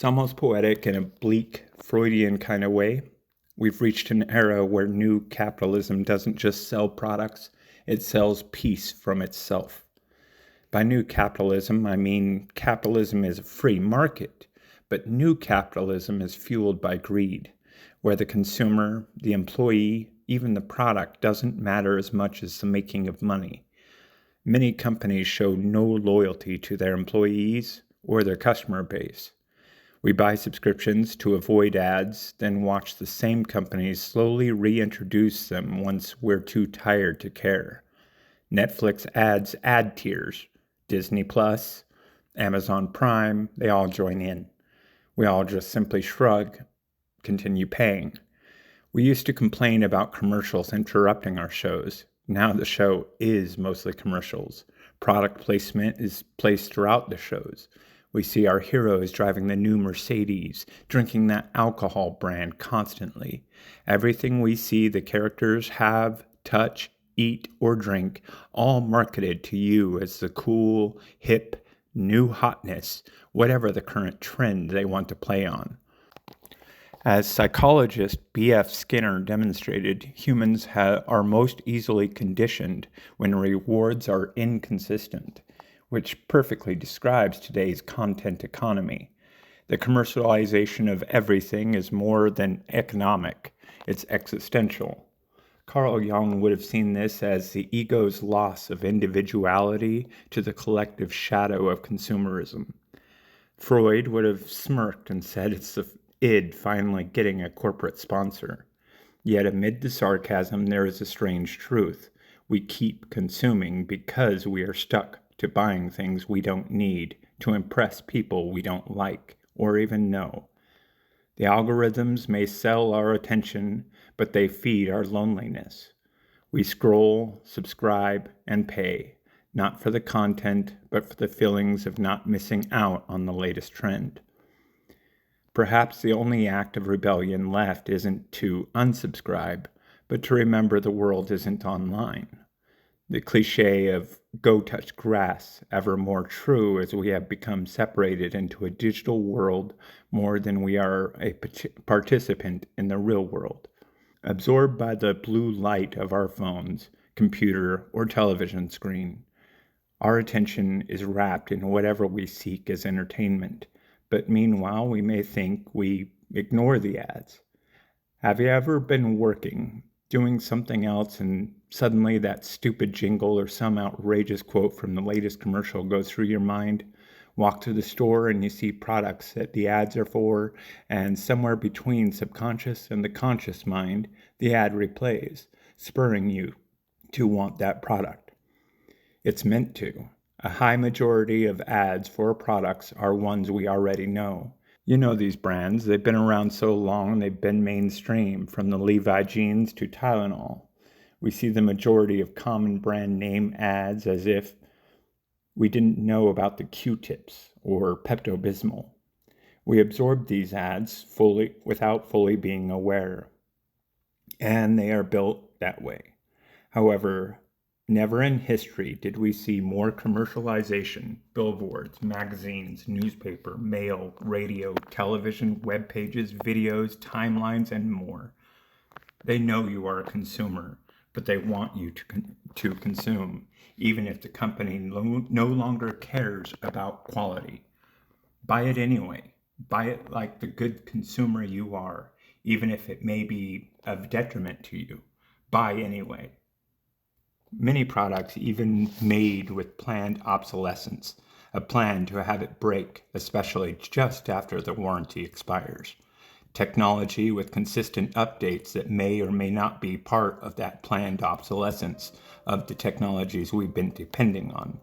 almost poetic in a bleak, Freudian kind of way. We've reached an era where new capitalism doesn't just sell products, it sells peace from itself. By new capitalism, I mean capitalism is a free market, but new capitalism is fueled by greed, where the consumer, the employee, even the product doesn't matter as much as the making of money. Many companies show no loyalty to their employees or their customer base. We buy subscriptions to avoid ads, then watch the same companies slowly reintroduce them once we're too tired to care. Netflix adds ad tiers. Disney Plus, Amazon Prime, they all join in. We all just simply shrug, continue paying. We used to complain about commercials interrupting our shows. Now the show is mostly commercials. Product placement is placed throughout the shows. We see our heroes driving the new Mercedes, drinking that alcohol brand constantly. Everything we see the characters have, touch, eat, or drink, all marketed to you as the cool, hip, new hotness, whatever the current trend they want to play on. As psychologist B.F. Skinner demonstrated, humans are most easily conditioned when rewards are inconsistent, which perfectly describes today's content economy. The commercialization of everything is more than economic, it's existential. Carl Jung would have seen this as the ego's loss of individuality to the collective shadow of consumerism. Freud would have smirked and said it's the id finally getting a corporate sponsor. Yet amid the sarcasm, there is a strange truth. We keep consuming because we are stuck to buying things we don't need to impress people we don't like or even know. The algorithms may sell our attention, but they feed our loneliness. We scroll, subscribe, and pay, not for the content, but for the feelings of not missing out on the latest trend. Perhaps the only act of rebellion left isn't to unsubscribe, but to remember the world isn't online. The cliche of go touch grass ever more true as we have become separated into a digital world more than we are a participant in the real world. Absorbed by the blue light of our phones, computer, or television screen, our attention is wrapped in whatever we seek as entertainment. But meanwhile, we may think we ignore the ads. Have you ever been working, doing something else, and suddenly that stupid jingle or some outrageous quote from the latest commercial goes through your mind? Walk to the store and you see products that the ads are for, and somewhere between subconscious and the conscious mind, the ad replays, spurring you to want that product. It's meant to. A high majority of ads for products are ones we already know. You know these brands, they've been around so long, they've been mainstream, from the Levi jeans to Tylenol. We see the majority of common brand name ads as if we didn't know about the Q-tips or Pepto-Bismol. We absorb these ads without fully being aware, and they are built that way. However, never in history did we see more commercialization, billboards, magazines, newspaper, mail, radio, television, web pages, videos, timelines, and more. They know you are a consumer, but they want you to consume, even if the company no longer cares about quality. Buy it anyway. Buy it like the good consumer you are, even if it may be of detriment to you. Buy anyway. Many products even made with planned obsolescence, a plan to have it break, especially just after the warranty expires. Technology with consistent updates that may or may not be part of that planned obsolescence of the technologies we've been depending on.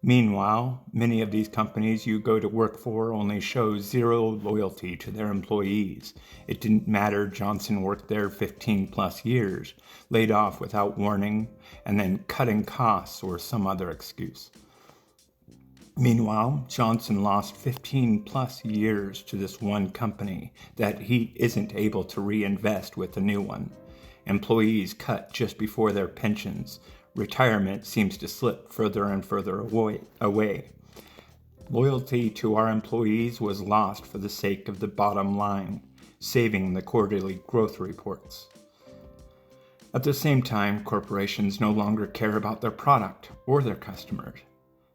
Meanwhile, many of these companies you go to work for only show zero loyalty to their employees. It didn't matter Johnson worked there 15 plus years, laid off without warning, and then cutting costs or some other excuse. Meanwhile, Johnson lost 15 plus years to this one company that he isn't able to reinvest with a new one. Employees cut just before their pensions. Retirement seems to slip further and further away. Loyalty to our employees was lost for the sake of the bottom line, saving the quarterly growth reports. At the same time, corporations no longer care about their product or their customers.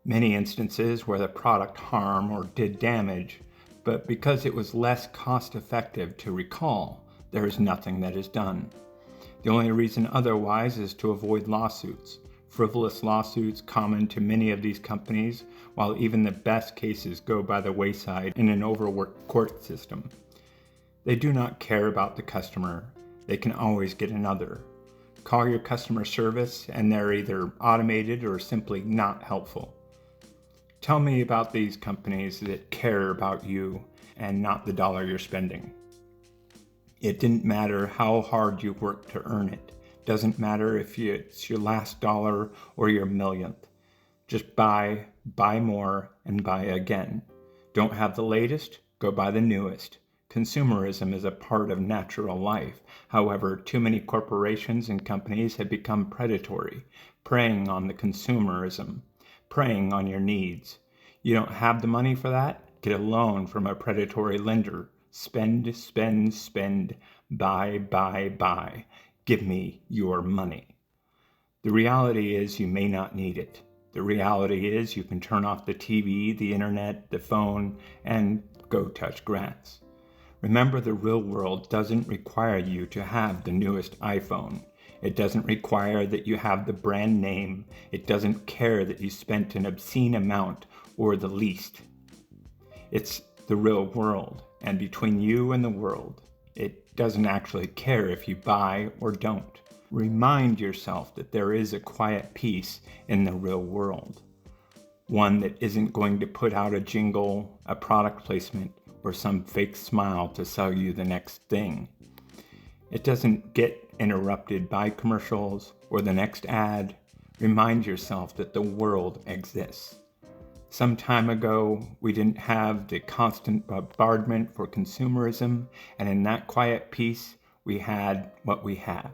Many instances where the product harmed or did damage, but because it was less cost-effective to recall, there is nothing that is done. The only reason otherwise is to avoid lawsuits. Frivolous lawsuits common to many of these companies, while even the best cases go by the wayside in an overworked court system. They do not care about the customer. They can always get another. Call your customer service and they're either automated or simply not helpful. Tell me about these companies that care about you and not the dollar you're spending. It didn't matter how hard you worked to earn it. Doesn't matter if it's your last dollar or your millionth. Just buy more, and buy again. Don't have the latest? Go buy the newest. Consumerism is a part of natural life. However, too many corporations and companies have become predatory, preying on the consumerism, preying on your needs. You don't have the money for that? Get a loan from a predatory lender. Spend, spend, spend. Buy. Give me your money. The reality is you may not need it. The reality is you can turn off the TV, the internet, the phone, and go touch grass. Remember, the real world doesn't require you to have the newest iPhone. It doesn't require that you have the brand name. It doesn't care that you spent an obscene amount or the least. It's the real world, and between you and the world, it doesn't actually care if you buy or don't. Remind yourself that there is a quiet peace in the real world. One that isn't going to put out a jingle, a product placement, or some fake smile to sell you the next thing. It doesn't get interrupted by commercials or the next ad. Remind yourself that the world exists. Some time ago, we didn't have the constant bombardment for consumerism, and in that quiet peace, we had what we have.